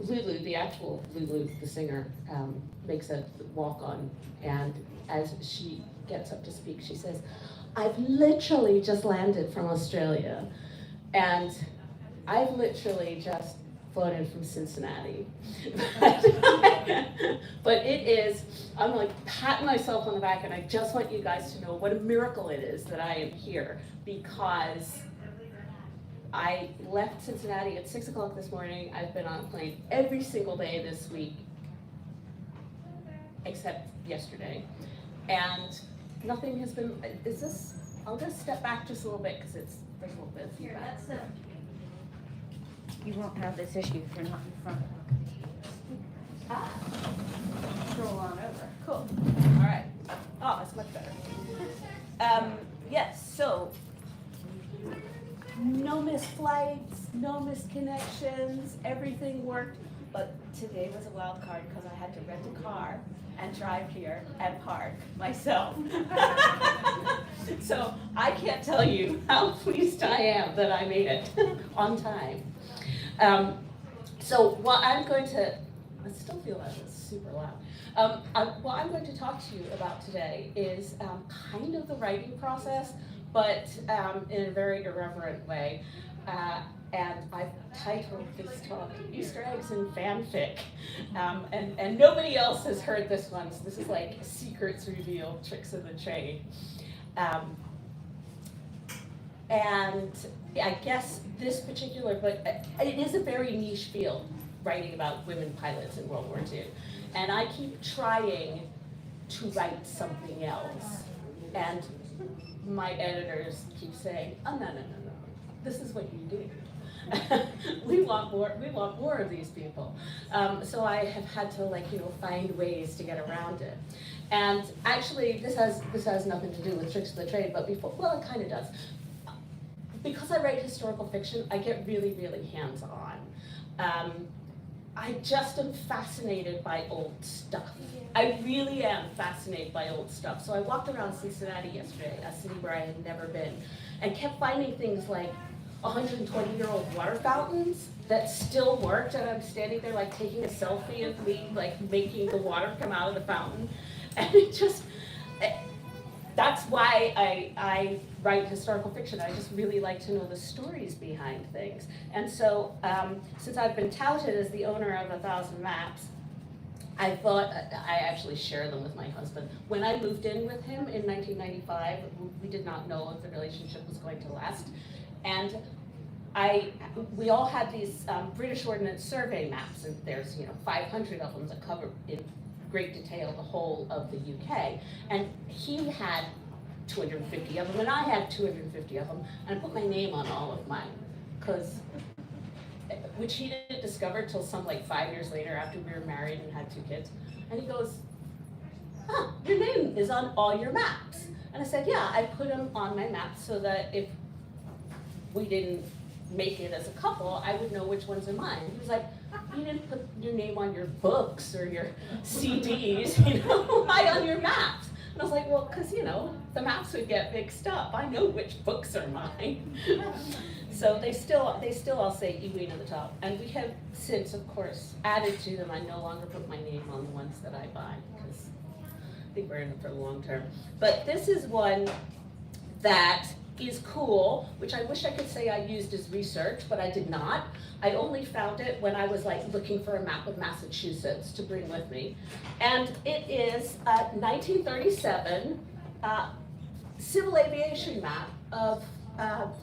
Lulu, the actual Lulu, the singer, makes a walk on, and as she gets up to speak, she says, "I've literally just landed from Australia, and I've literally just flown in from Cincinnati." But it is, I'm like patting myself on the back, and I just want you guys to know what a miracle it is that I am here, because I left Cincinnati at 6 o'clock this morning. I've been on a plane every single day this week, except yesterday. And nothing has been, I'll just step back just a little bit because there's a little bit of Here, feedback. that's you won't have this issue if you're not in front. Scroll on over. Cool. All right. Oh, that's much better. Yes, so no missed flights, no missed connections, everything worked. But today was a wild card because I had to rent a car and drive here and park myself. So I can't tell you how pleased I am that I made it on time. So what I'm going to, I still feel like it's super loud. What I'm going to talk to you about today is kind of the writing process, but in a very irreverent way. And I've titled this talk Easter Eggs in Fanfic. And nobody else has heard this one, so this is like secrets revealed, tricks of the trade. And I guess this particular book, it is a very niche field, writing about women pilots in World War II. And I keep trying to write something else. And my editors keep saying, "Oh, no, this is what you do." we want more of these people. So I have had to find ways to get around it. And actually this has nothing to do with tricks of the trade, but before, well, it kind of does. Because I write historical fiction, I get really, really hands-on. I just am fascinated by old stuff. I really am fascinated by old stuff. So I walked around Cincinnati yesterday, a city where I had never been, and kept finding things like 120-year-old water fountains that still worked, and I'm standing there like taking a selfie of me like making the water come out of the fountain. And that's why I write historical fiction. I just really like to know the stories behind things. And so since I've been touted as the owner of 1,000 maps, I thought I actually share them with my husband. When I moved in with him in 1995, we did not know if the relationship was going to last. And we all had these British Ordnance Survey maps, and there's 500 of them that cover in great detail the whole of the UK. And he had 250 of them, and I had 250 of them, and I put my name on all of mine, which he didn't discover till some 5 years later after we were married and had 2 kids. And he goes, "Huh, your name is on all your maps." And I said, "Yeah, I put them on my maps so that if we didn't make it as a couple, I would know which ones are mine." He was like, "You didn't put your name on your books or your CDs, why on your maps?" And I was like, "Well, because, the maps would get mixed up. I know which books are mine." So they still all say Ewing at the top. And we have since, of course, added to them. I no longer put my name on the ones that I buy, because I think we're in it for the long term. But this is one that is cool, which I wish I could say I used as research, but I did not. I only found it when I was looking for a map of Massachusetts to bring with me. And it is a 1937 civil aviation map of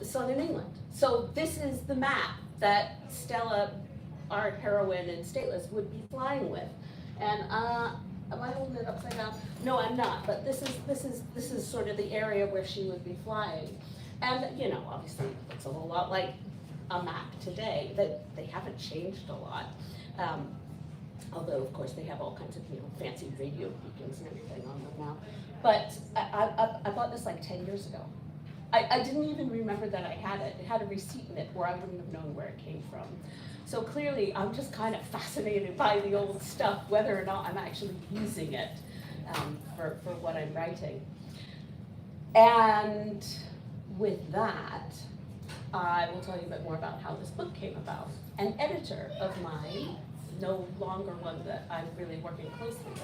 southern England. So this is the map that Stella, our heroine in Stateless, would be flying with. And am I holding it upside down? No, I'm not. But this is sort of the area where she would be flying. And obviously it looks a whole lot like a map today. That they haven't changed a lot. Although of course they have all kinds of fancy radio beacons and everything on them now. But I bought this 10 years ago. I didn't even remember that I had it. It had a receipt in it, or I wouldn't have known where it came from. So clearly, I'm just kind of fascinated by the old stuff, whether or not I'm actually using it for what I'm writing. And with that, I will tell you a bit more about how this book came about. An editor of mine no longer one that I'm really working closely with,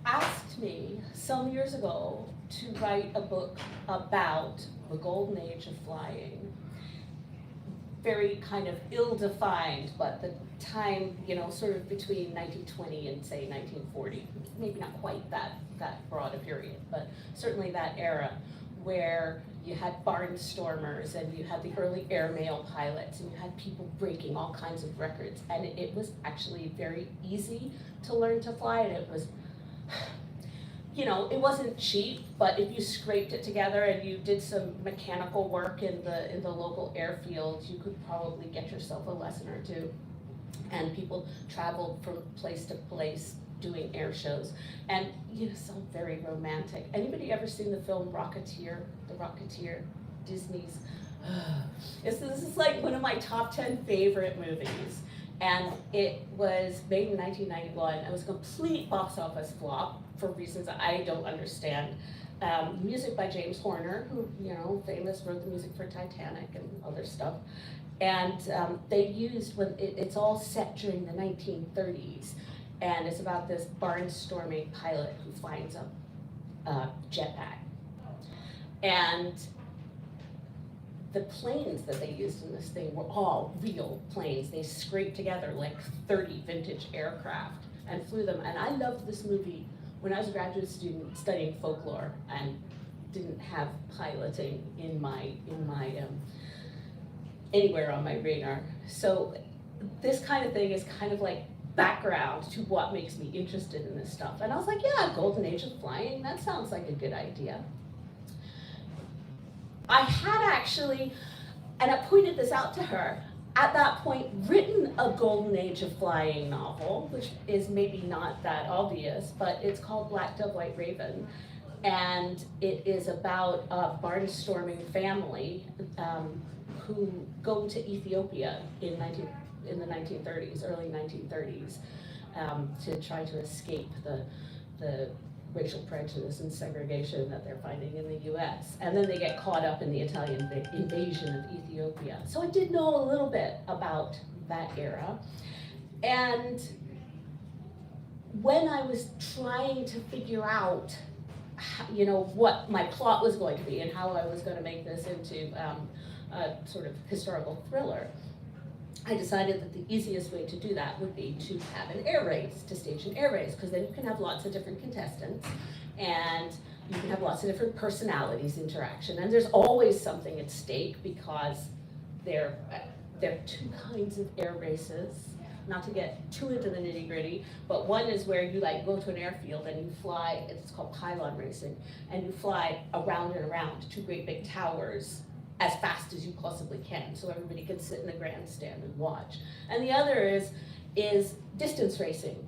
asked me some years ago to write a book about the golden age of flying. Very kind of ill-defined, but the time, sort of between 1920 and say 1940, maybe not quite that broad a period, but certainly that era where you had barnstormers and you had the early airmail pilots and you had people breaking all kinds of records, and it was actually very easy to learn to fly, and it was, it wasn't cheap, but if you scraped it together and you did some mechanical work in the local airfield, you could probably get yourself a lesson or two. And people traveled from place to place doing air shows, and so very romantic. Anybody ever seen the film Rocketeer? The Rocketeer, Disney's. This is like one of my top 10 favorite movies, and it was made in 1991. It was a complete box office flop for reasons I don't understand. Music by James Horner, who famous, wrote the music for Titanic and other stuff. And they used, it's all set during the 1930s, and it's about this barnstorming pilot who finds a jetpack. And the planes that they used in this thing were all real planes. They scraped together like 30 vintage aircraft and flew them. And I loved this movie when I was a graduate student studying folklore and didn't have piloting in my anywhere on my radar. So this kind of thing is kind of like background to what makes me interested in this stuff. And I was like, yeah, golden age of flying, that sounds like a good idea. I had actually, and I pointed this out to her, at that point written a golden age of flying novel, which is maybe not that obvious, but it's called Black Dove, White Raven. And it is about a barnstorming family who go to Ethiopia in the 1930s, early 1930s, to try to escape the racial prejudice and segregation that they're finding in the US. And then they get caught up in the Italian invasion of Ethiopia. So I did know a little bit about that era. And when I was trying to figure out what my plot was going to be and how I was going to make this into a sort of historical thriller, I decided that the easiest way to do that would be to have an air race, to stage an air race, because then you can have lots of different contestants and you can have lots of different personalities interaction, and there's always something at stake because there are two kinds of air races. Not to get too into the nitty gritty, but one is where you go to an airfield and you fly, it's called pylon racing, and you fly around and around two great big towers as fast as you possibly can, so everybody can sit in the grandstand and watch. And the other is distance racing,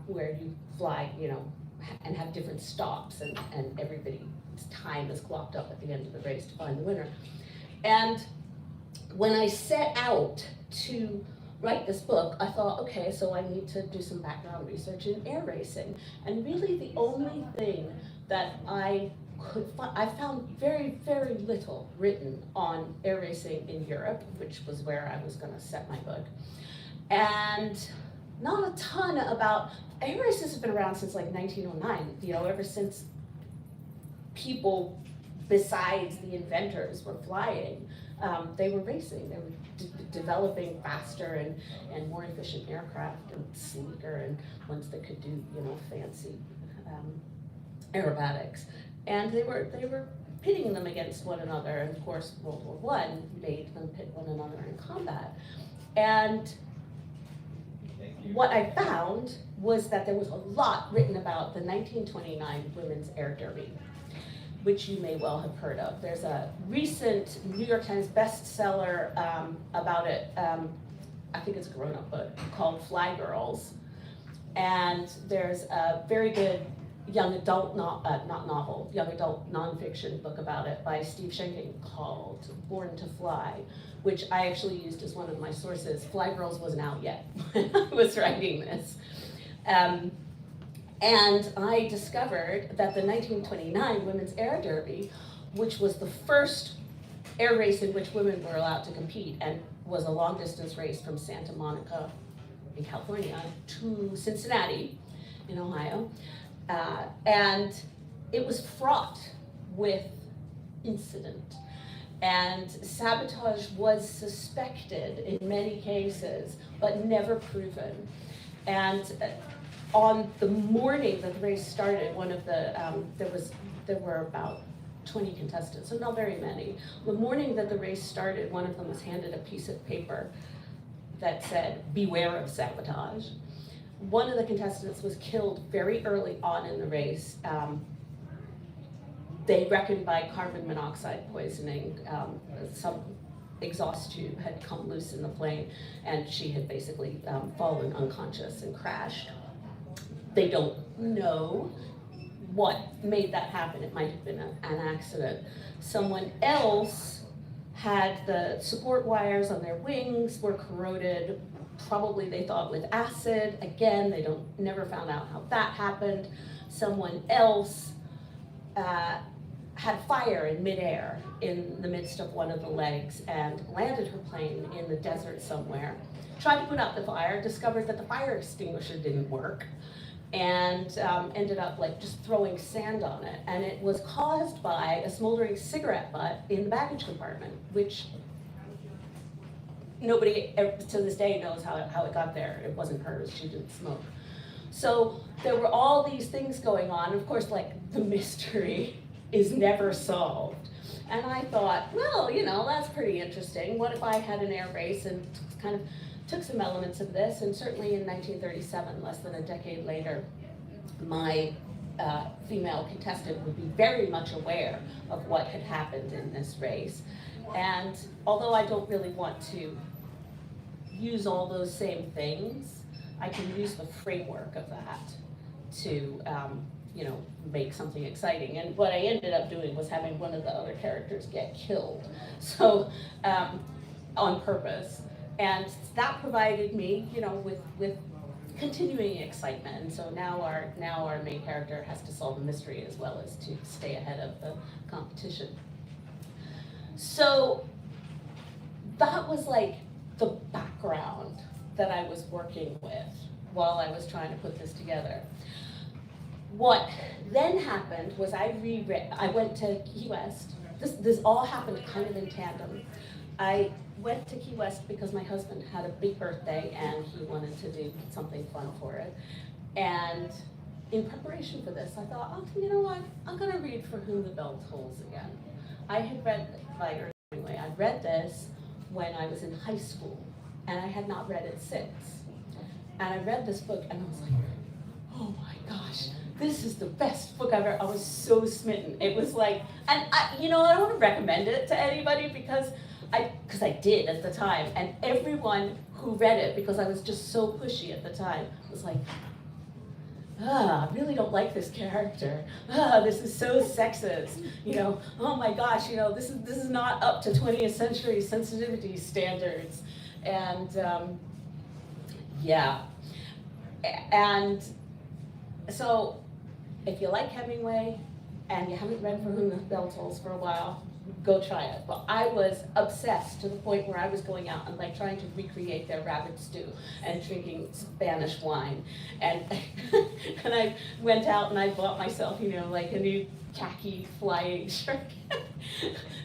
where you fly, and have different stops, and everybody's time is clocked up at the end of the race to find the winner. And when I set out to write this book, I thought, okay, so I need to do some background research in air racing. And really the only thing that I found very, very little written on air racing in Europe, which was where I was going to set my book. And not a ton about, air races have been around since 1909, ever since people besides the inventors were flying. They were racing, they were developing faster and more efficient aircraft and sleeker, and ones that could do, fancy aerobatics. And they were pitting them against one another, and of course World War I made them pit one another in combat. And what I found was that there was a lot written about the 1929 Women's Air Derby, which you may well have heard of. There's a recent New York Times bestseller about it, I think it's a grown-up book, called Fly Girls. And there's a very good young adult, young adult nonfiction book about it by Steve Schenking called Born to Fly, which I actually used as one of my sources. Fly Girls wasn't out yet when I was writing this. And I discovered that the 1929 Women's Air Derby, which was the first air race in which women were allowed to compete and was a long distance race from Santa Monica in California to Cincinnati in Ohio. And it was fraught with incident. And sabotage was suspected in many cases, but never proven. And on the morning that the race started, one of the, there were about 20 contestants, so not very many. The morning that the race started, one of them was handed a piece of paper that said, "Beware of sabotage." One of the contestants was killed very early on in the race. They reckoned by carbon monoxide poisoning. Some exhaust tube had come loose in the plane, and she had basically fallen unconscious and crashed. They don't know what made that happen. It might have been an accident. Someone else had the support wires on their wings were corroded, probably they thought with acid. Again, they never found out how that happened. Someone else had fire in midair in the midst of one of the legs and landed her plane in the desert somewhere. Tried to put out the fire, discovered that the fire extinguisher didn't work, and ended up like just throwing sand on it. And it was caused by a smoldering cigarette butt in the baggage compartment, which nobody to this day knows how it got there. It wasn't hers, she didn't smoke. So there were all these things going on. Of course, like, the mystery is never solved. And I thought, well, you know, that's pretty interesting. What if I had an air race and kind of took some elements of this? And certainly in 1937, less than a decade later, my female contestant would be very much aware of what had happened in this race. And although I don't really want to use all those same things, I can use the framework of that to, you know, make something exciting. And what I ended up doing was having one of the other characters get killed, so on purpose. And that provided me, you know, with continuing excitement. And so now our main character has to solve a mystery as well as to stay ahead of the competition. So that was like the background that I was working with while I was trying to put this together. What then happened was I went to Key West. This all happened kind of in tandem. I went to Key West because my husband had a big birthday and he wanted to do something fun for it. And in preparation for this, I thought, oh, you know what? I'm gonna read For Whom the Bell Tolls again. I had read, anyway, I read this when I was in high school, and I had not read it since. And I read this book, and I was like, oh my gosh, this is the best book I've ever. I was so smitten. It was like, and I don't want to recommend it to anybody because I did at the time, and everyone who read it, because I was just so pushy at the time, was like, I really don't like this character. This is so sexist. Oh my gosh, this is not up to 20th century sensitivity standards. And yeah. And so if you like Hemingway and you haven't read For Whom the Bell Tolls for a while, go try it. Well, I was obsessed to the point where I was going out and like trying to recreate their rabbit stew and drinking Spanish wine. And and I went out and I bought myself, like a new khaki flying shirt.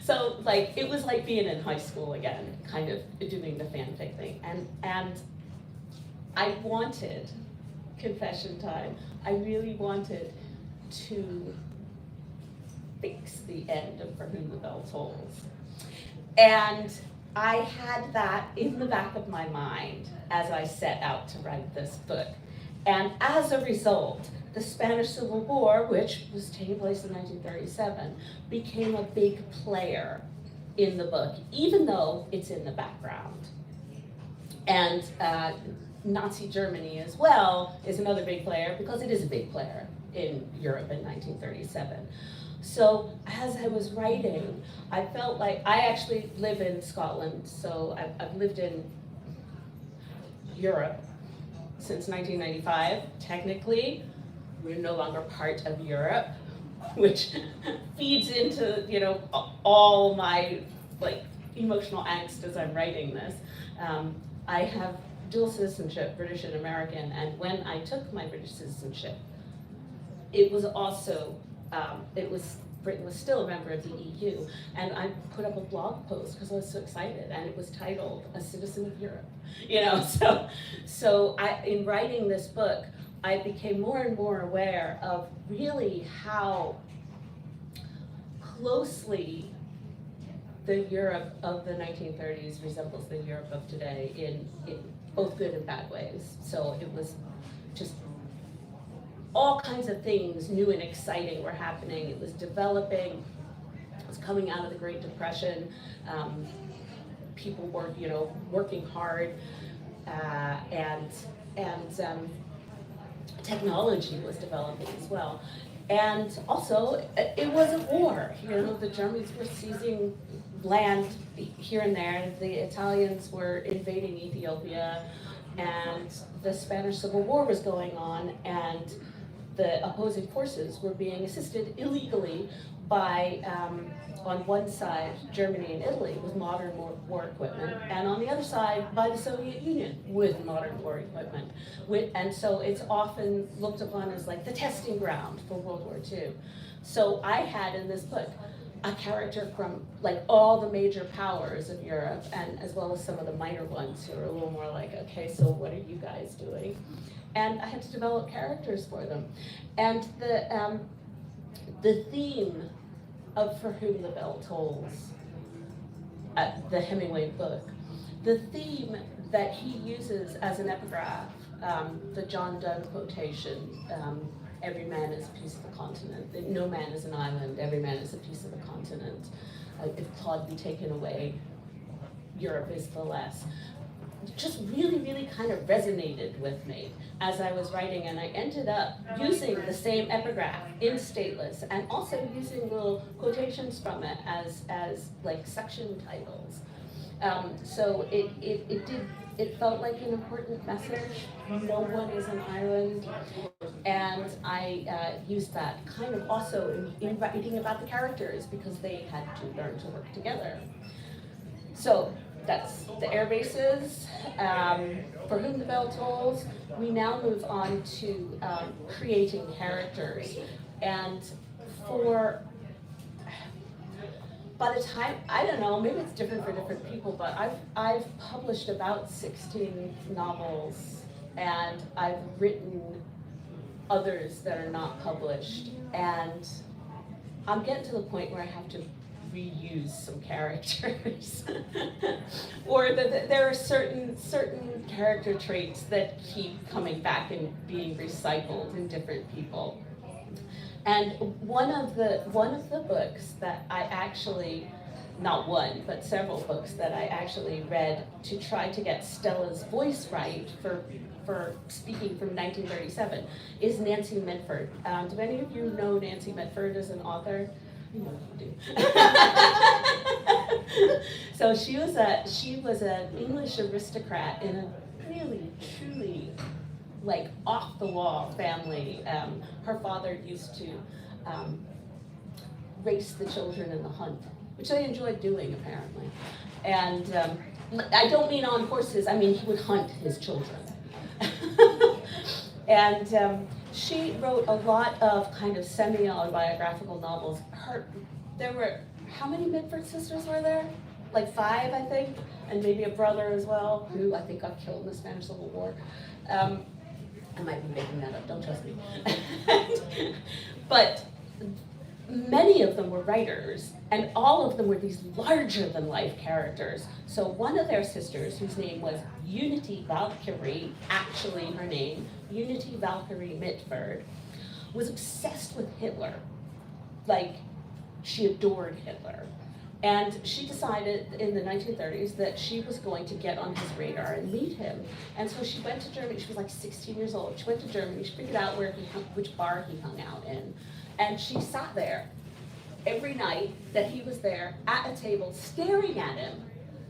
So like it was like being in high school again, kind of doing the fanfic thing. And I wanted, confession time, I really wanted to fix the end of For Whom the Bell Tolls. And I had that in the back of my mind as I set out to write this book. And as a result, the Spanish Civil War, which was taking place in 1937, became a big player in the book, even though it's in the background. And Nazi Germany as well is another big player, because it is a big player in Europe in 1937. So as I was writing, I felt like, I actually live in Scotland, so I've lived in Europe since 1995. Technically, we're no longer part of Europe, which feeds into, all my like emotional angst as I'm writing this. I have dual citizenship, British and American, and when I took my British citizenship, it was also, Britain was still a member of the EU, and I put up a blog post because I was so excited, and it was titled "A Citizen of Europe." So in writing this book, I became more and more aware of really how closely the Europe of the 1930s resembles the Europe of today in both good and bad ways. So it was just all kinds of things new and exciting were happening. It was developing. It was coming out of the Great Depression. People were, working hard, and technology was developing as well. And also, it was a war. The Germans were seizing land here and there, and the Italians were invading Ethiopia, and the Spanish Civil War was going on, and the opposing forces were being assisted illegally by, on one side, Germany and Italy with modern war equipment, and on the other side, by the Soviet Union with modern war equipment. And so it's often looked upon as like the testing ground for World War II. So I had in this book a character from like all the major powers of Europe, and as well as some of the minor ones who are a little more like, okay, so what are you guys doing? And I had to develop characters for them. And the theme of For Whom the Bell Tolls, the Hemingway book, the theme that he uses as an epigraph, the John Donne quotation, every man is a piece of the continent, no man is an island, every man is a piece of the continent. If Claude be taken away, Europe is the less. Just really, really kind of resonated with me as I was writing, and I ended up using the same epigraph in Stateless, and also using little quotations from it as like section titles. So it felt like an important message. No one is an island, and I used that kind of also in writing about the characters because they had to learn to work together. So that's the air bases. For Whom the Bell Tolls. We now move on to creating characters, and by the time, I don't know, maybe it's different for different people, but I've published about 16 novels, and I've written others that are not published, and I'm getting to the point where I have to reuse some characters. Or there are certain character traits that keep coming back and being recycled in different people. And one of the books that I actually, not one, but several books that I actually read to try to get Stella'S voice right for speaking from 1937 is Nancy Mitford. Do any of you know Nancy Mitford as an author? You know you do. So she was an English aristocrat in a really, truly, like off the wall family. Her father used to race the children in the hunt, which they enjoyed doing apparently. And I don't mean on horses, I mean he would hunt his children. And she wrote a lot of kind of semi-autobiographical novels. There were, how many Mitford sisters were there? Like 5, I think, and maybe a brother as well, who I think got killed in the Spanish Civil War. I might be making that up, don't trust me. But many of them were writers, and all of them were these larger-than-life characters. So one of their sisters, whose name was Unity Valkyrie, actually her name, Unity Valkyrie Mitford, was obsessed with Hitler. Like, she adored Hitler. And she decided in the 1930s that she was going to get on his radar and meet him. And so she went to Germany. She was like 16 years old. She went to Germany. She figured out which bar he hung out in. And she sat there every night that he was there at a table staring at him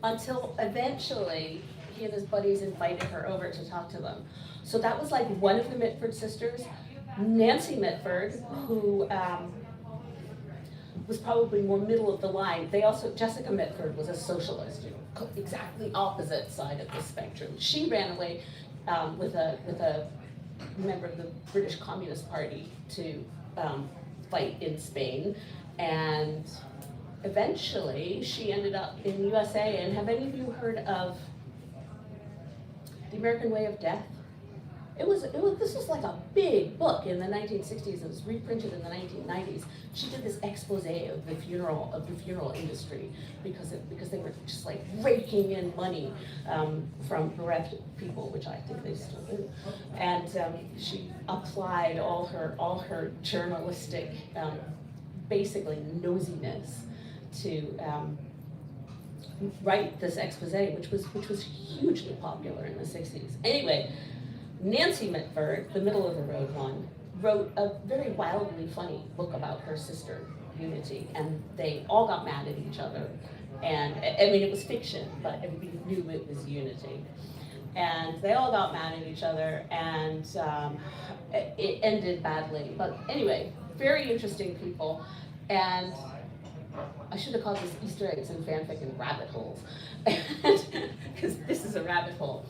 until eventually he and his buddies invited her over to talk to them. So that was like one of the Mitford sisters. Nancy Mitford, who was probably more middle of the line. They also, Jessica Mitford was a socialist, exactly opposite side of the spectrum. She ran away with a member of the British Communist Party to fight in Spain, and eventually she ended up in the USA. And have any of you heard of The American Way of Death? This was like a big book in the 1960s. It was reprinted in the 1990s. She did this expose of the funeral industry because they were just like raking in money from bereft people, which I think they still do. And she applied all her journalistic, basically nosiness to write this expose, which was hugely popular in the 60s. Anyway. Nancy Mitford, the middle of the road one, wrote a very wildly funny book about her sister, Unity, and they all got mad at each other. And I mean, it was fiction, but everybody knew it was Unity. And they all got mad at each other, and it ended badly. But anyway, very interesting people. And I should have called this Easter eggs and fanfic and rabbit holes, because this is a rabbit hole.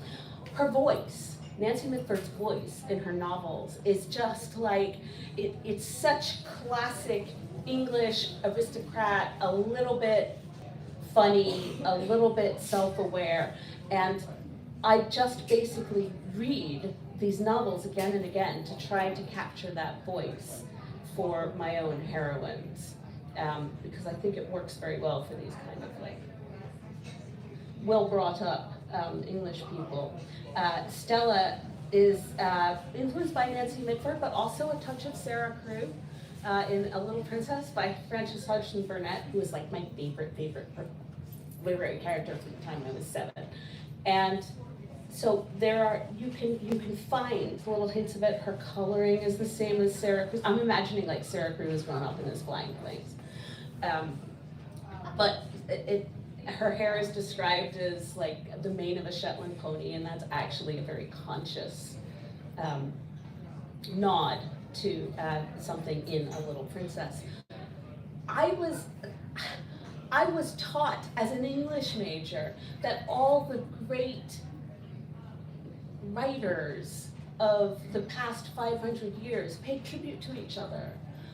Her voice. Nancy Mitford's voice in her novels is just like, it's such classic English aristocrat, a little bit funny, a little bit self-aware, and I just basically read these novels again and again to try to capture that voice for my own heroines, because I think it works very well for these kind of like well brought up English people. Stella is influenced by Nancy Mitford, but also a touch of Sarah Crewe in A Little Princess by Frances Hodgson Burnett, who was like my favorite literary character from the time I was 7. And so you can find little hints of it. Her coloring is the same as Sarah Crewe. I'm imagining like Sarah Crewe has grown up in this flying place. But her hair is described as like the mane of a Shetland pony, and that's actually a very conscious nod to something in A Little Princess. I was taught as an English major that all the great writers of the past 500 years paid tribute to each other.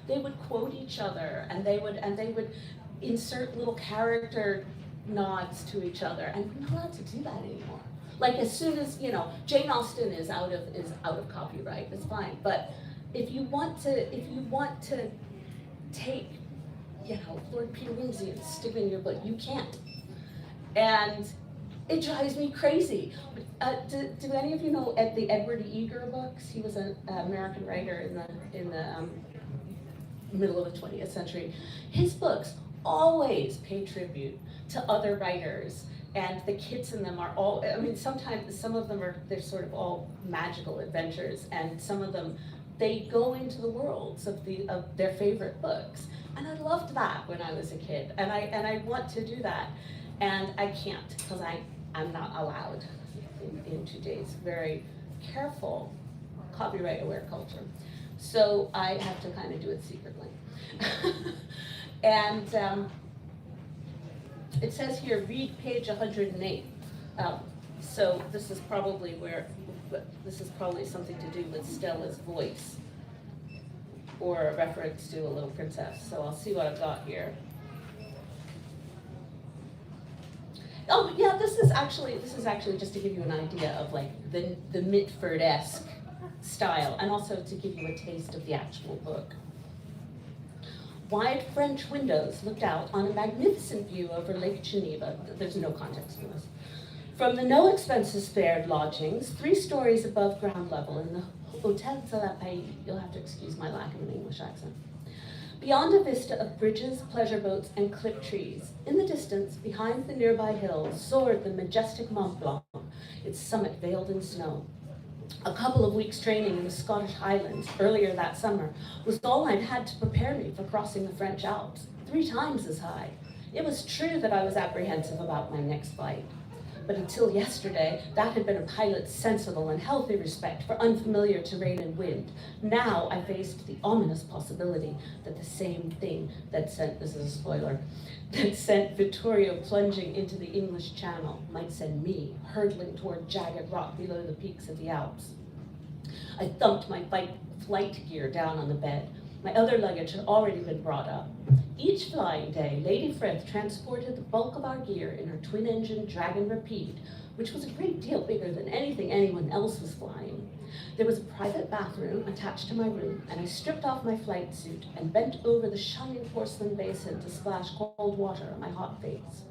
They would quote each other, and they would insert little character nods to each other, and we're not allowed to do that anymore. Like as soon as, Jane Austen is out of copyright, it's fine. But if you want to take, Lord Peter Wimsey and stick it in your book, you can't. And it drives me crazy. Do any of you know the Edward Eager books? He was an American writer in the middle of the 20th century. His books always pay tribute to other writers, and the kids in them are all, sometimes some of them they're sort of all magical adventures, and some of them, they go into the worlds of their favorite books. And I loved that when I was a kid, and I want to do that, and I can't, because I'm not allowed in today's very careful copyright aware culture. So I have to kind of do it secretly. And it says here, read page 108. So this is probably something to do with Stella's voice, or a reference to A Little Princess. So I'll see what I've got here. Oh yeah, this is actually just to give you an idea of like the Mitford-esque style, and also to give you a taste of the actual book. Wide French windows looked out on a magnificent view over Lake Geneva. There's no context for this. From the no-expenses-spared lodgings, 3 stories above ground level in the Hôtel de la Paix. You'll have to excuse my lack of an English accent. Beyond a vista of bridges, pleasure boats, and clipped trees, in the distance, behind the nearby hills, soared the majestic Mont Blanc, its summit veiled in snow. A couple of weeks' training in the Scottish Highlands earlier that summer was all I'd had to prepare me for crossing the French Alps, 3 times as high. It was true that I was apprehensive about my next flight. But until yesterday, that had been a pilot's sensible and healthy respect for unfamiliar terrain and wind. Now I faced the ominous possibility that the same thing that sent, this is a spoiler, that sent Vittorio plunging into the English Channel might send me hurtling toward jagged rock below the peaks of the Alps. I thumped my flight gear down on the bed. My other luggage had already been brought up. Each flying day, Lady Frith transported the bulk of our gear in her twin-engine Dragon Rapide, which was a great deal bigger than anything anyone else was flying. There was a private bathroom attached to my room, and I stripped off my flight suit and bent over the shining porcelain basin to splash cold water on my hot face.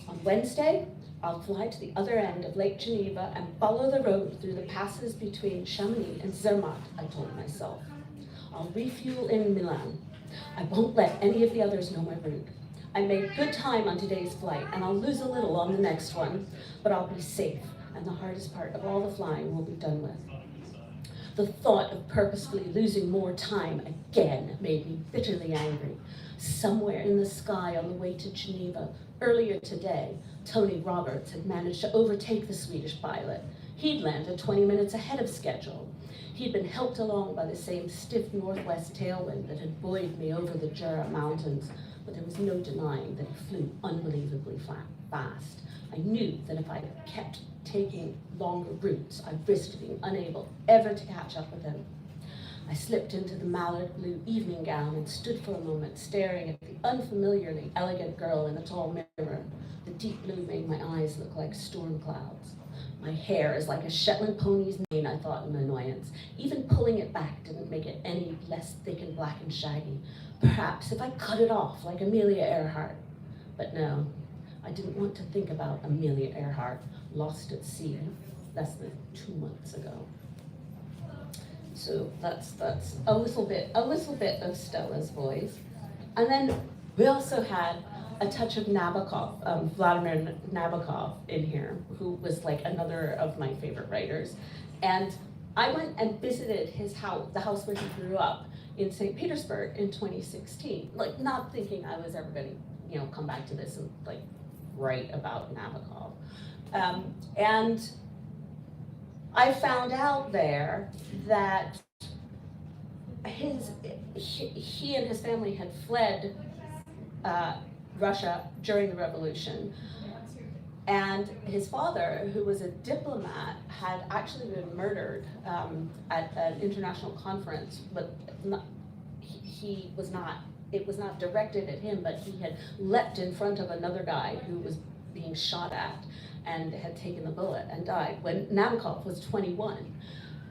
On Wednesday, I'll fly to the other end of Lake Geneva and follow the road through the passes between Chamonix and Zermatt, I told myself. I'll refuel in Milan. I won't let any of the others know my route. I made good time on today's flight, and I'll lose a little on the next one, but I'll be safe, and the hardest part of all the flying will be done with. The thought of purposefully losing more time again made me bitterly angry. Somewhere in the sky on the way to Geneva, earlier today, Tony Roberts had managed to overtake the Swedish pilot. He'd landed 20 minutes ahead of schedule. He'd been helped along by the same stiff northwest tailwind that had buoyed me over the Jura Mountains, but there was no denying that he flew unbelievably fast. I knew that if I kept taking longer routes, I risked being unable ever to catch up with him. I slipped into the mallard blue evening gown and stood for a moment staring at the unfamiliarly elegant girl in the tall mirror. The deep blue made my eyes look like storm clouds. My hair is like a Shetland pony's mane, I thought in annoyance. Even pulling it back didn't make it any less thick and black and shaggy. Perhaps if I cut it off like Amelia Earhart. But no, I didn't want to think about Amelia Earhart, lost at sea less than 2 months ago. So that's a little bit of Stella'S voice. And then we also had a touch of Nabokov, Vladimir Nabokov in here, who was like another of my favorite writers. And I went and visited his house, the house where he grew up in St. Petersburg in 2016, like not thinking I was ever gonna, come back to this and like write about Nabokov. And I found out there that he and his family had fled Russia during the revolution, and his father, who was a diplomat, had actually been murdered at an international conference, but it was not directed at him, but he had leapt in front of another guy who was being shot at and had taken the bullet and died when Nabokov was 21.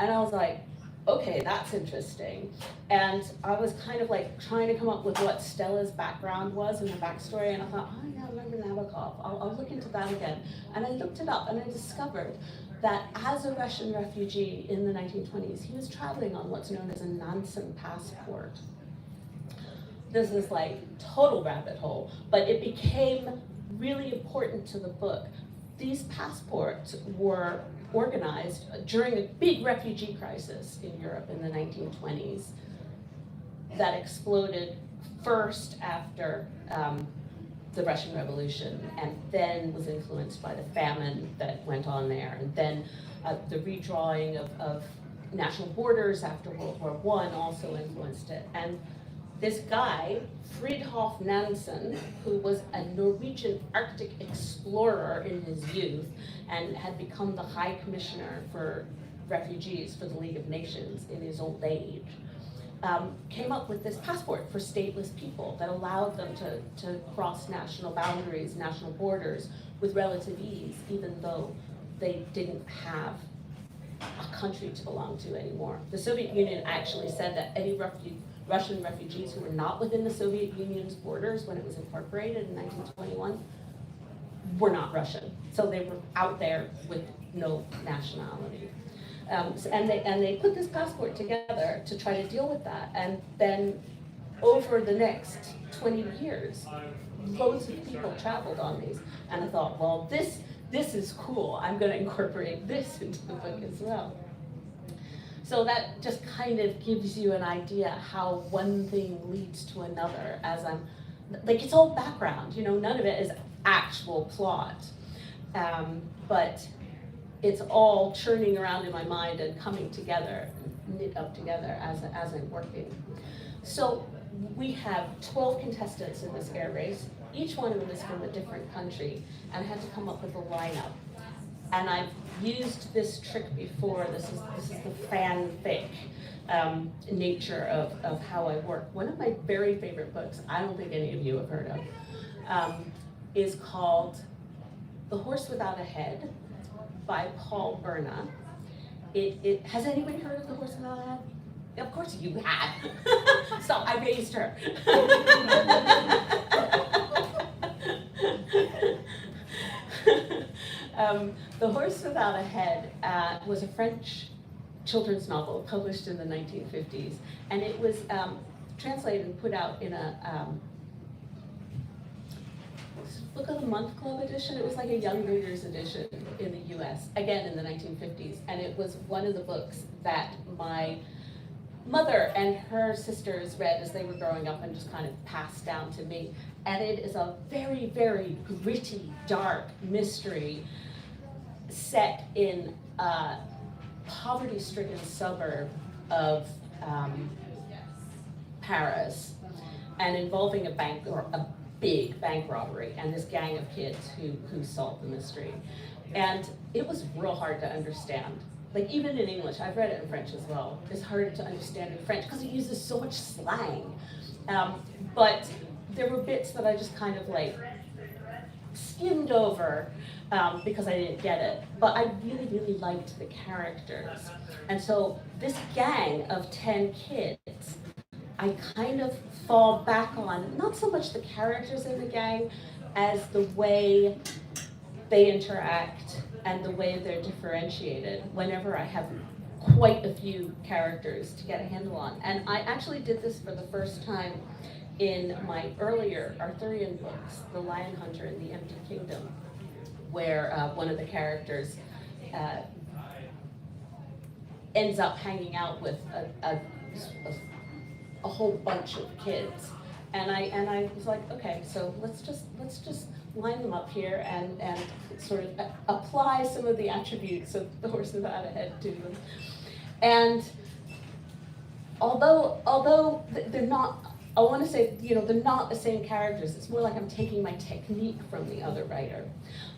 And I was like, okay, that's interesting. And I was kind of like trying to come up with what Stella'S background was and her backstory, and I thought, oh yeah, I remember Nabokov. I'll look into that again. And I looked it up and I discovered that as a Russian refugee in the 1920s, he was traveling on what's known as a Nansen passport. This is like total rabbit hole, but it became really important to the book. These passports were organized during a big refugee crisis in Europe in the 1920s that exploded first after the Russian Revolution, and then was influenced by the famine that went on there, and then the redrawing of national borders after World War I also influenced it. And this guy, Fridtjof Nansen, who was a Norwegian Arctic explorer in his youth and had become the High Commissioner for Refugees for the League of Nations in his old age, came up with this passport for stateless people that allowed them to cross national boundaries, national borders with relative ease, even though they didn't have a country to belong to anymore. The Soviet Union actually said that any Russian refugees who were not within the Soviet Union's borders when it was incorporated in 1921 were not Russian. So they were out there with no nationality. And they put this passport together to try to deal with that. And then over the next 20 years, loads of people traveled on these. And I thought, well, this is cool. I'm going to incorporate this into the book as well. So that just kind of gives you an idea how one thing leads to another as I'm, like, it's all background, none of it is actual plot. but it's all churning around in my mind and coming together, knit up together as I'm working. So we have 12 contestants in this air race. Each one of them is from a different country, and I had to come up with a lineup. And I've used this trick before. This is the fanfic nature of how I work. One of my very favorite books, I don't think any of you have heard of, is called The Horse Without a Head by Paul Burnham. Has anybody heard of The Horse Without a Head? Of course you have. So I raised her. The Horse Without a Head was a French children's novel published in the 1950s, and it was translated and put out in a Book of the Month Club edition. It was like a young readers edition in the US, again in the 1950s, and it was one of the books that my mother and her sisters read as they were growing up and just kind of passed down to me. And it is a very, very gritty, dark mystery set in a poverty-stricken suburb of Paris, and involving a big bank robbery and this gang of kids who solved the mystery. And it was real hard to understand. Like, even in English, I've read it in French as well. It's harder to understand in French because it uses so much slang. But there were bits that I just kind of like skimmed over because I didn't get it. But I really, really liked the characters. And so this gang of 10 kids, I kind of fall back on, not so much the characters in the gang as the way they interact and the way they're differentiated whenever I have quite a few characters to get a handle on. And I actually did this for the first time in my earlier Arthurian books, The Lion Hunter and the Empty Kingdom, where one of the characters ends up hanging out with a whole bunch of kids. And I was like, okay, so let's just line them up here and sort of apply some of the attributes of The Horse Without a Head to them. And although they're not, I want to say, they're not the same characters. It's more like I'm taking my technique from the other writer.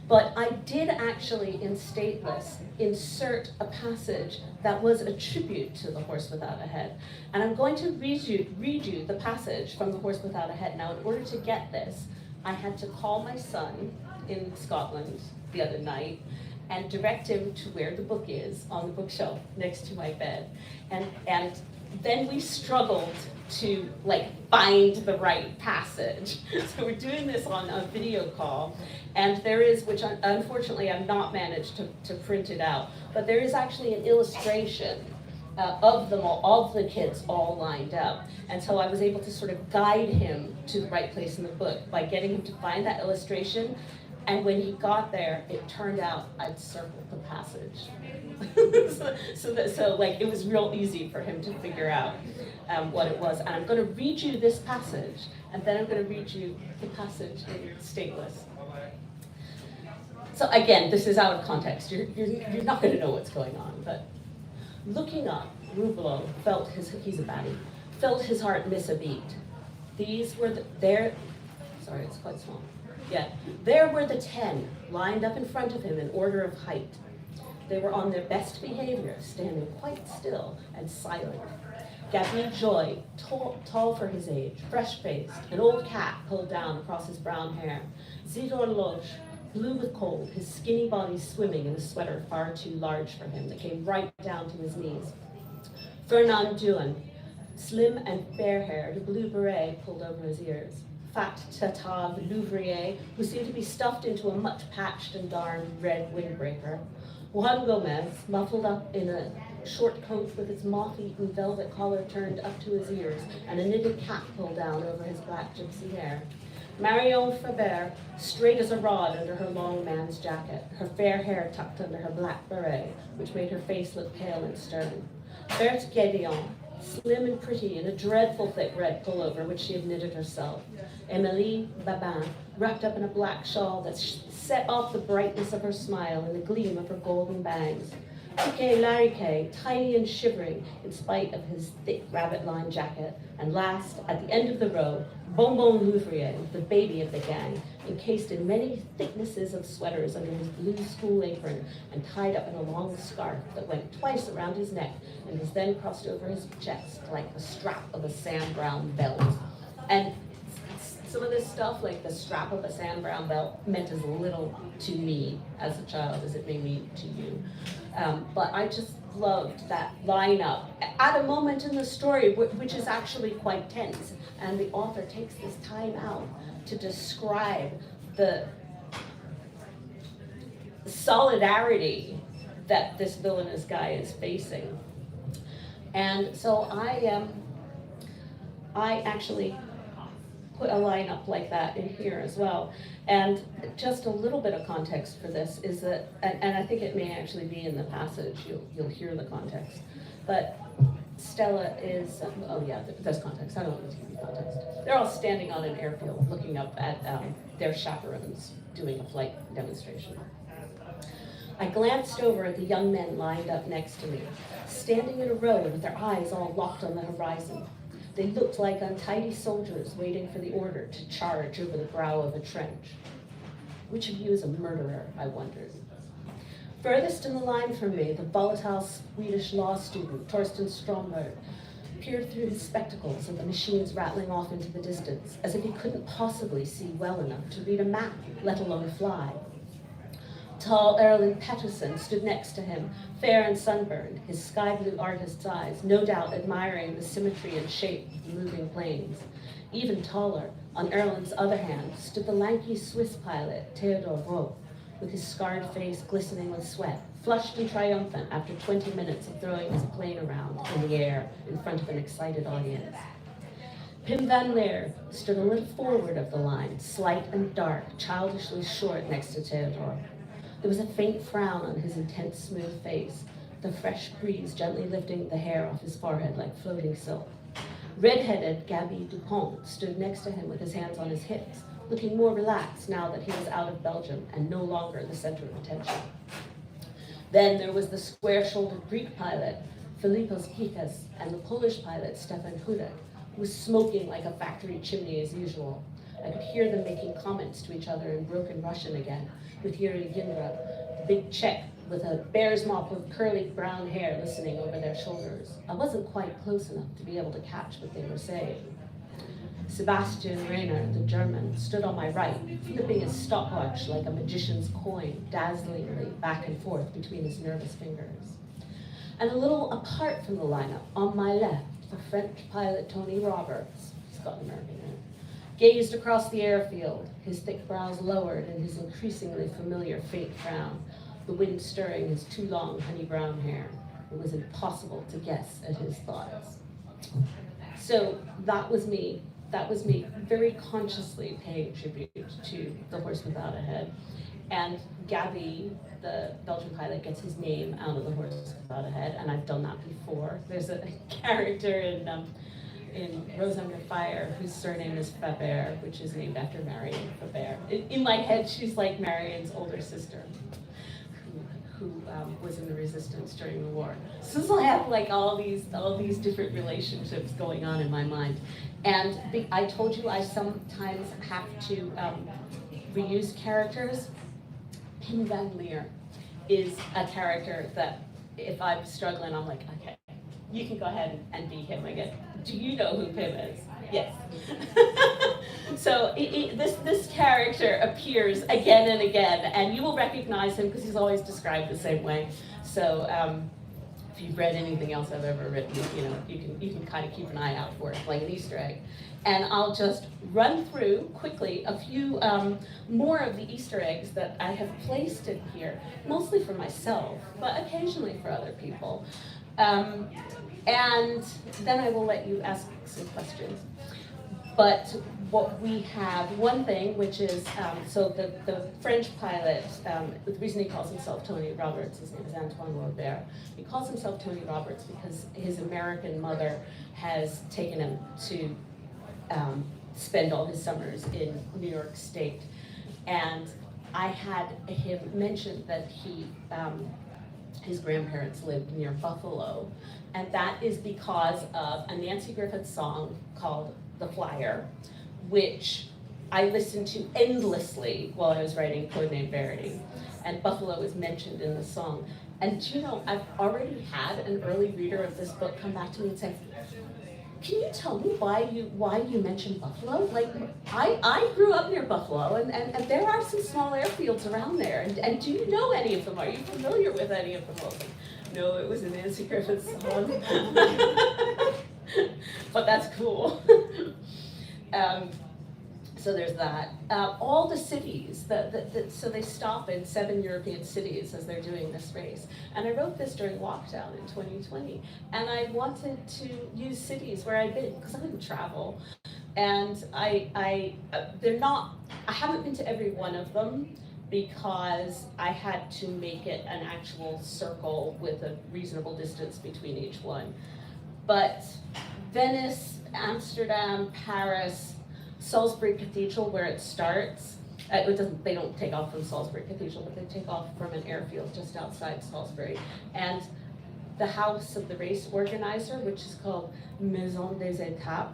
But I did actually, in Stateless, insert a passage that was a tribute to The Horse Without a Head. And I'm going to read you the passage from The Horse Without a Head. Now, in order to get this, I had to call my son in Scotland the other night and direct him to where the book is on the bookshelf next to my bed. And then we struggled to find the right passage. So we're doing this on a video call, and there is, which unfortunately I've not managed to print it out, but there is actually an illustration of them all, of the kids all lined up. And so I was able to sort of guide him to the right place in the book by getting him to find that illustration. And when he got there, it turned out I'd circled the passage. so it was real easy for him to figure out what it was. And I'm going to read you this passage, and then I'm going to read you the passage in Stateless. So again, this is out of context. You're not going to know what's going on. But looking up, Roublot felt he's a baddie, felt his heart miss a beat. These were sorry, it's quite small. Yeah, there were the 10 lined up in front of him in order of height. They were on their best behavior, standing quite still and silent. Gabriel Joy, tall for his age, fresh-faced, an old cap pulled down across his brown hair. Zidore Loge, blue with cold, his skinny body swimming in a sweater far too large for him that came right down to his knees. Fernand Duen, slim and fair-haired, a blue beret pulled over his ears. Fat Tata Louvrier, who seemed to be stuffed into a much-patched and darned red windbreaker. Juan Gomez, muffled up in a short coat with its moth-eaten velvet collar turned up to his ears and a knitted cap pulled down over his black gypsy hair. Marion Faber, straight as a rod under her long man's jacket, her fair hair tucked under her black beret, which made her face look pale and stern. Berthe Guédillon, slim and pretty in a dreadful thick red pullover which she had knitted herself. Emilie Babin, wrapped up in a black shawl that set off the brightness of her smile and the gleam of her golden bangs. Kay Larry, tiny and shivering in spite of his thick rabbit-lined jacket. And last, at the end of the row, Bonbon Louvrier, the baby of the gang, encased in many thicknesses of sweaters under his blue school apron and tied up in a long scarf that went twice around his neck and was then crossed over his chest like the strap of a Sam Brown belt. And some of this stuff, like the strap of a Sam Brown belt, meant as little to me as a child as it may mean to you. But I just loved that lineup at a moment in the story which is actually quite tense. And the author takes this time out to describe the solidarity that this villainous guy is facing. And so I actually put a lineup like that in here as well. And just a little bit of context for this is that, and I think it may actually be in the passage, you'll hear the context, but Stella is, oh yeah, there's context, I don't want to give you context. They're all standing on an airfield looking up at their chaperones doing a flight demonstration. I glanced over at the young men lined up next to me, standing in a row with their eyes all locked on the horizon. They looked like untidy soldiers waiting for the order to charge over the brow of a trench. Which of you is a murderer, I wondered. Furthest in the line from me, the volatile Swedish law student, Torsten Stromberg, peered through his spectacles at the machines rattling off into the distance, as if he couldn't possibly see well enough to read a map, let alone fly. Tall Erland Pettersson stood next to him, fair and sunburned, his sky blue artist's eyes, no doubt admiring the symmetry and shape of the moving planes. Even taller, on Erland's other hand, stood the lanky Swiss pilot, Theodor Roth, with his scarred face glistening with sweat, flushed and triumphant after 20 minutes of throwing his plane around in the air in front of an excited audience. Pim van Leer stood a little forward of the line, slight and dark, childishly short next to Theodor. There was a faint frown on his intense, smooth face, the fresh breeze gently lifting the hair off his forehead like floating silk. Red-headed Gabby Dupont stood next to him with his hands on his hips, looking more relaxed now that he was out of Belgium and no longer the center of attention. Then there was the square-shouldered Greek pilot, Philippos Kikas, and the Polish pilot, Stefan Hudek, who was smoking like a factory chimney as usual. I could hear them making comments to each other in broken Russian again, with Yuri Gindra, the big Czech with a bear's mop of curly brown hair listening over their shoulders. I wasn't quite close enough to be able to catch what they were saying. Sebastian Rayner, the German, stood on my right, flipping his stopwatch like a magician's coin, dazzlingly back and forth between his nervous fingers. And a little apart from the lineup, on my left, the French pilot Tony Roberts, he's got an American name, gazed across the airfield, his thick brows lowered and his increasingly familiar faint frown, the wind stirring his too long honey brown hair. It was impossible to guess at his thoughts. So that was me very consciously paying tribute to The Horse Without a Head. And Gabby, the Belgian pilot, gets his name out of The Horse Without a Head, and I've done that before. There's a character in Rose Under Fire whose surname is Faber, which is named after Marion Faber. In my head, she's like Marion's older sister, who was in the resistance during the war. So I have like all these different relationships going on in my mind. And I told you I sometimes have to reuse characters. Pim van Leer is a character that if I'm struggling, I'm like, okay, you can go ahead and be him again. Do you know who Pim is? Yes. So this character appears again and again, and you will recognize him because he's always described the same way. So if you've read anything else I've ever written, you can kind of keep an eye out for it, like an Easter egg. And I'll just run through quickly a few more of the Easter eggs that I have placed in here, mostly for myself, but occasionally for other people. And then I will let you ask some questions. But what we have, one thing, which is, so the French pilot, the reason he calls himself Tony Roberts, his name is Antoine Robert. He calls himself Tony Roberts because his American mother has taken him to spend all his summers in New York State. And I had him mention that his grandparents lived near Buffalo, and that is because of a Nancy Griffith song called The Flyer, which I listened to endlessly while I was writing Codename Verity, and Buffalo is mentioned in the song. And do you know, I've already had an early reader of this book come back to me and say, can you tell me why you mentioned Buffalo? Like, I grew up near Buffalo, and there are some small airfields around there, and do you know any of them? Are you familiar with any of them? I was like, no, it was a Nancy Griffith song. But that's cool. So there's that. All the cities, so they stop in 7 European cities as they're doing this race. And I wrote this during lockdown in 2020. And I wanted to use cities where I'd been, because I couldn't travel. And I haven't been to every one of them, because I had to make it an actual circle with a reasonable distance between each one. But Venice, Amsterdam, Paris, Salisbury Cathedral, where it starts, they don't take off from Salisbury Cathedral, but they take off from an airfield just outside Salisbury. And the house of the race organizer, which is called Maison des Étapes,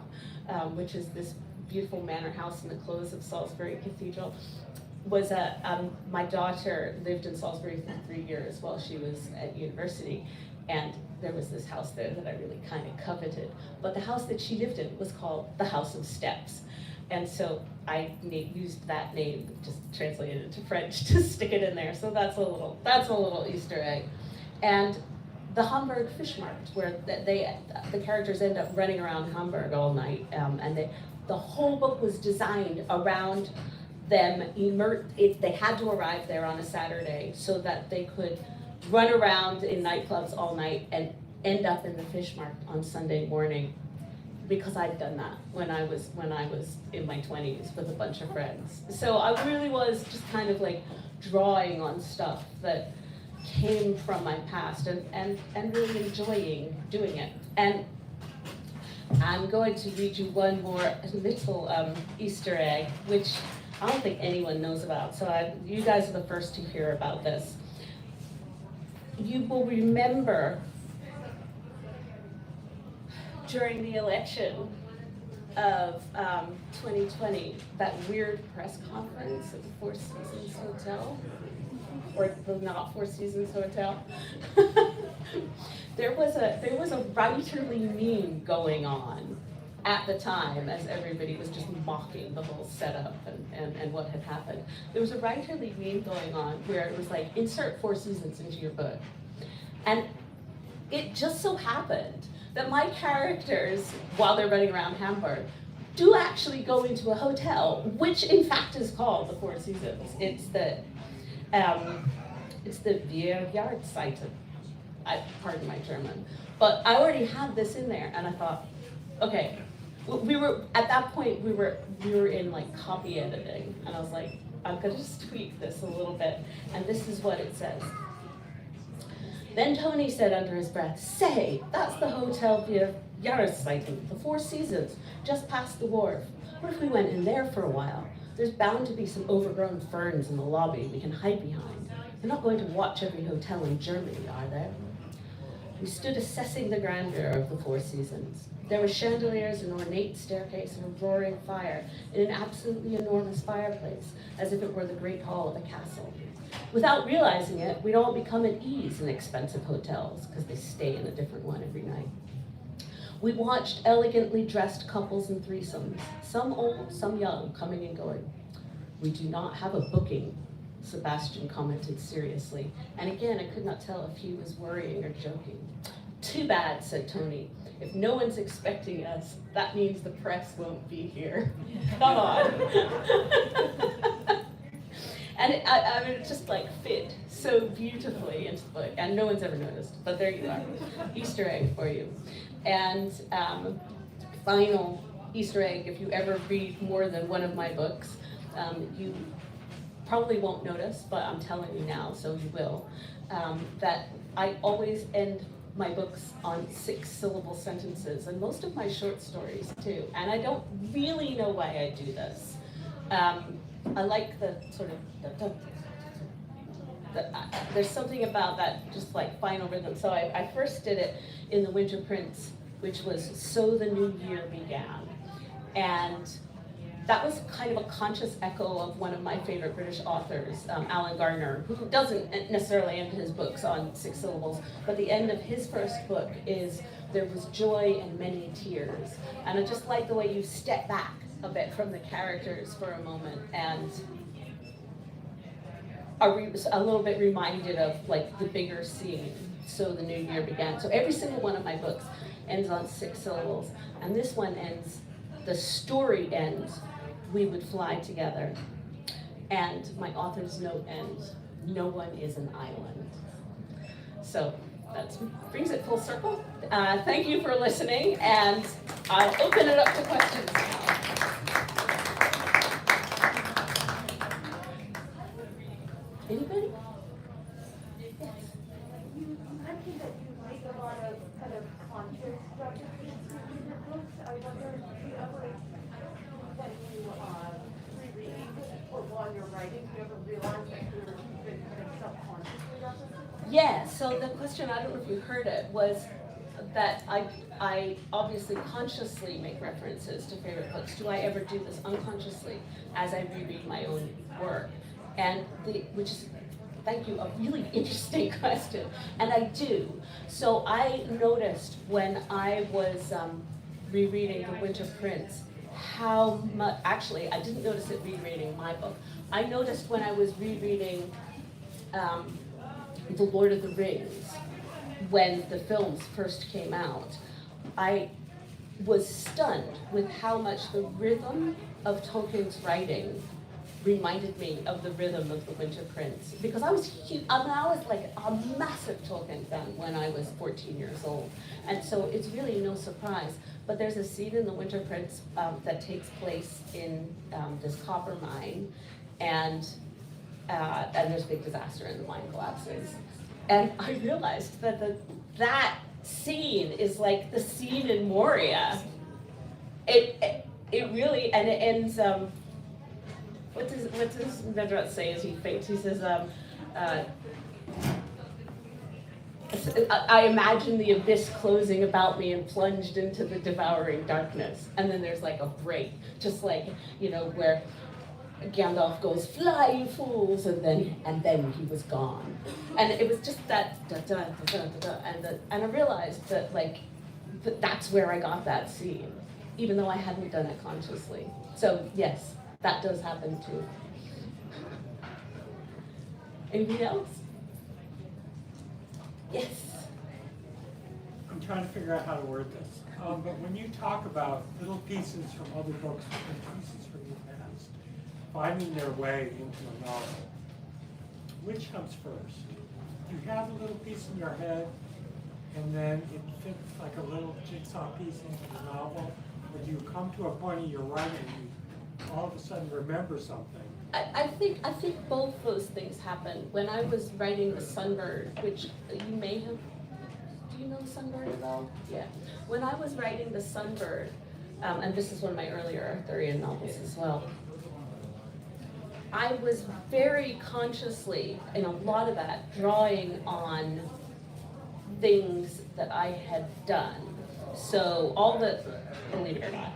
which is this beautiful manor house in the close of Salisbury Cathedral, was my daughter lived in Salisbury for 3 years while she was at university, and there was this house there that I really kind of coveted. But the house that she lived in was called the House of Steps. And so I used that name, just translated it to French, to stick it in there. So that's a little Easter egg. And the Hamburg Fish Market, where the characters end up running around Hamburg all night, and the whole book was designed around them. They had to arrive there on a Saturday so that they could run around in nightclubs all night and end up in the fish market on Sunday morning, because I'd done that when I was in my 20s with a bunch of friends. So I really was just kind of like drawing on stuff that came from my past and really enjoying doing it. And I'm going to read you one more little Easter egg, which I don't think anyone knows about. So you guys are the first to hear about this. You will remember during the election of 2020, that weird press conference at the Four Seasons Hotel, or the not Four Seasons Hotel. There was a writerly meme going on at the time, as everybody was just mocking the whole setup and what had happened. There was a writerly meme going on where it was like, insert Four Seasons into your book. And it just so happened that my characters, while they're running around Hamburg, do actually go into a hotel, which in fact is called the Four Seasons. It's the Jahreszeit. Pardon my German, but I already had this in there, and I thought, okay, we were at that point we were in like copy editing, and I was like, I'm gonna just tweak this a little bit, and this is what it says. Then Tony said under his breath, "Say, that's the Hotel Jahreszeit, the Four Seasons, just past the wharf. What if we went in there for a while? There's bound to be some overgrown ferns in the lobby we can hide behind. They're not going to watch every hotel in Germany, are they?" We stood assessing the grandeur of the Four Seasons. There were chandeliers, an ornate staircase, and a roaring fire in an absolutely enormous fireplace, as if it were the great hall of a castle. Without realizing it, we'd all become at ease in expensive hotels, because they stay in a different one every night. We watched elegantly dressed couples and threesomes, some old, some young, coming and going. "We do not have a booking," Sebastian commented seriously, and again I could not tell if he was worrying or joking. "Too bad," said Tony. "If no one's expecting us, that means the press won't be here. Come on." And it just like fit so beautifully into the book, and no one's ever noticed, but there you are, Easter egg for you. And final Easter egg, if you ever read more than one of my books, you probably won't notice, but I'm telling you now, so you will, that I always end my books on 6-syllable sentences, and most of my short stories too. And I don't really know why I do this. I like the sort of, there's something about that just like final rhythm. So I first did it in The Winter Prince, which was So the New Year Began. And that was kind of a conscious echo of one of my favorite British authors, Alan Gardner, who doesn't necessarily end his books on 6 syllables, but the end of his first book is There was joy and many tears. And I just like the way you step back a bit from the characters for a moment and are a little bit reminded of like the bigger scene, So the New Year Began. So every single one of my books ends on 6 syllables, and this one ends, the story ends, we would fly together. And my author's note ends, no one is an island. So that brings it full circle. Thank you for listening, and I'll open it up to questions now. Anybody? Yes. You mentioned that you make a lot of kind of conscious references in your books. I wonder if you ever, when you reread or while you're writing, do you ever realize that you've been kind of subconsciously referencing? Yeah, so the question, I don't know if you heard it, was that I obviously consciously make references to favorite books. Do I ever do this unconsciously as I reread my own work? And which is, thank you, a really interesting question. And I do. So I noticed when I was rereading The Winter Prince, how much, actually, I didn't notice it rereading my book. I noticed when I was rereading The Lord of the Rings, when the films first came out, I was stunned with how much the rhythm of Tolkien's writing reminded me of the rhythm of The Winter Prince. Because I was huge, I was like a massive Tolkien fan when I was 14 years old. And so it's really no surprise. But there's a scene in The Winter Prince that takes place in this copper mine, and there's a big disaster and the mine collapses. And I realized that that scene is like the scene in Moria. It really, and it ends, what does Vedrat say as he faints? He says, I imagine the abyss closing about me and plunged into the devouring darkness. And then there's like a break, just like, where Gandalf goes, fly you fools, and then he was gone. And it was just that da da da da da, and I realized that that's where I got that scene, even though I hadn't done it consciously. So yes, that does happen too. Anybody else? Yes. I'm trying to figure out how to word this. But when you talk about little pieces from other books, and pieces from your past, finding their way into a novel, which comes first? Do you have a little piece in your head, and then it fits like a little jigsaw piece into the novel? Or do you come to a point in your writing and you all of a sudden remember something? I think both those things happened. When I was writing The Sunbird, which you may have, do you know The Sunbird at all? Yeah. When I was writing The Sunbird, and this is one of my earlier Arthurian novels as well, I was very consciously, in a lot of that, drawing on things that I had done. So believe it or not,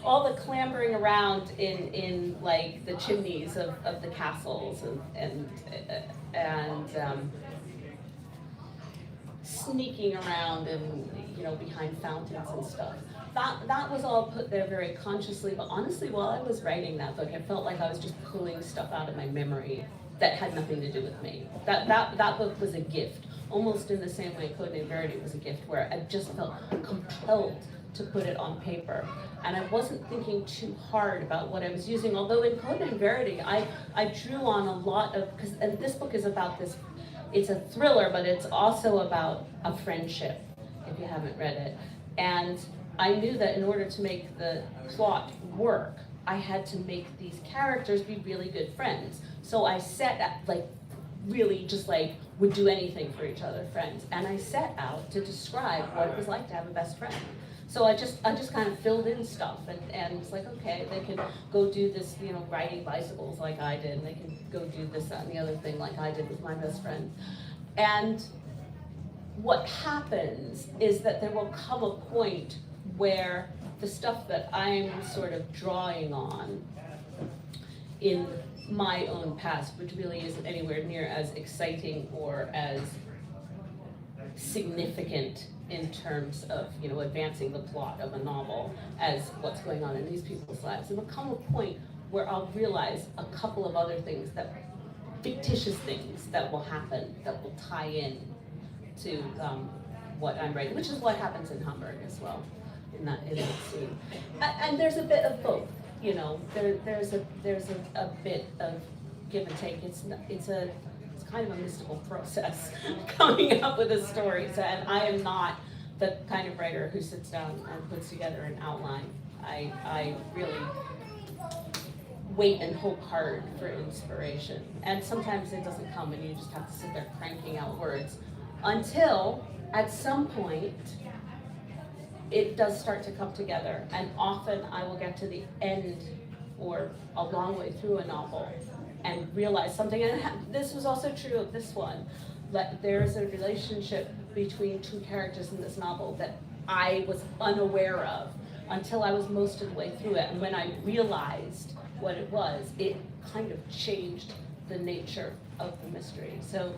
all the clambering around in like the chimneys of the castles and sneaking around and behind fountains and stuff. That was all put there very consciously, but honestly, while I was writing that book, I felt like I was just pulling stuff out of my memory that had nothing to do with me. That book was a gift, almost in the same way Code Name Verity was a gift, where I just felt compelled to put it on paper. And I wasn't thinking too hard about what I was using, although in Code Name Verity, I drew on a lot of, and this book is about this, it's a thriller, but it's also about a friendship, if you haven't read it. And I knew that in order to make the plot work, I had to make these characters be really good friends. So I set really just like would do anything for each other, friends. And I set out to describe what it was like to have a best friend. So I just kind of filled in stuff, and it's like, okay, they can go do this, you know, riding bicycles like I did, and they can go do this, that, and the other thing like I did with my best friend. And what happens is that there will come a point where the stuff that I'm sort of drawing on in my own past, which really isn't anywhere near as exciting or as significant in terms of, you know, advancing the plot of a novel as what's going on in these people's lives. There will come a point where I'll realize a couple of other things, that fictitious things that will happen, that will tie in to what I'm writing, which is what happens in Hamburg as well, in that scene. And there's a bit of both, you know. There's a bit of give and take. It's kind of a mystical process coming up with a story. So, and I am not the kind of writer who sits down and puts together an outline. I really wait and hope hard for inspiration. And sometimes it doesn't come and you just have to sit there cranking out words until at some point it does start to come together. And often I will get to the end or a long way through a novel and realize something. And this was also true of this one, that there's a relationship between two characters in this novel that I was unaware of until I was most of the way through it. And when I realized what it was, it kind of changed the nature of the mystery. So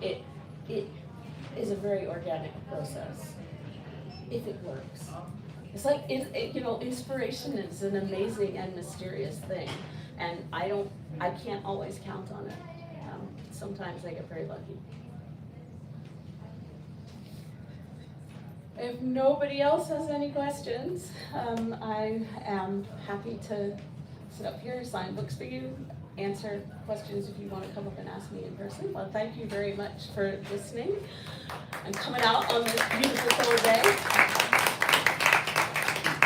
it is a very organic process, if it works. It's like, you know, inspiration is an amazing and mysterious thing, and I can't always count on it. Sometimes I get very lucky. If nobody else has any questions, I am happy to sit up here, sign books for you, answer questions if you want to come up and ask me in person. Well, thank you very much for listening and coming out on this beautiful cold day.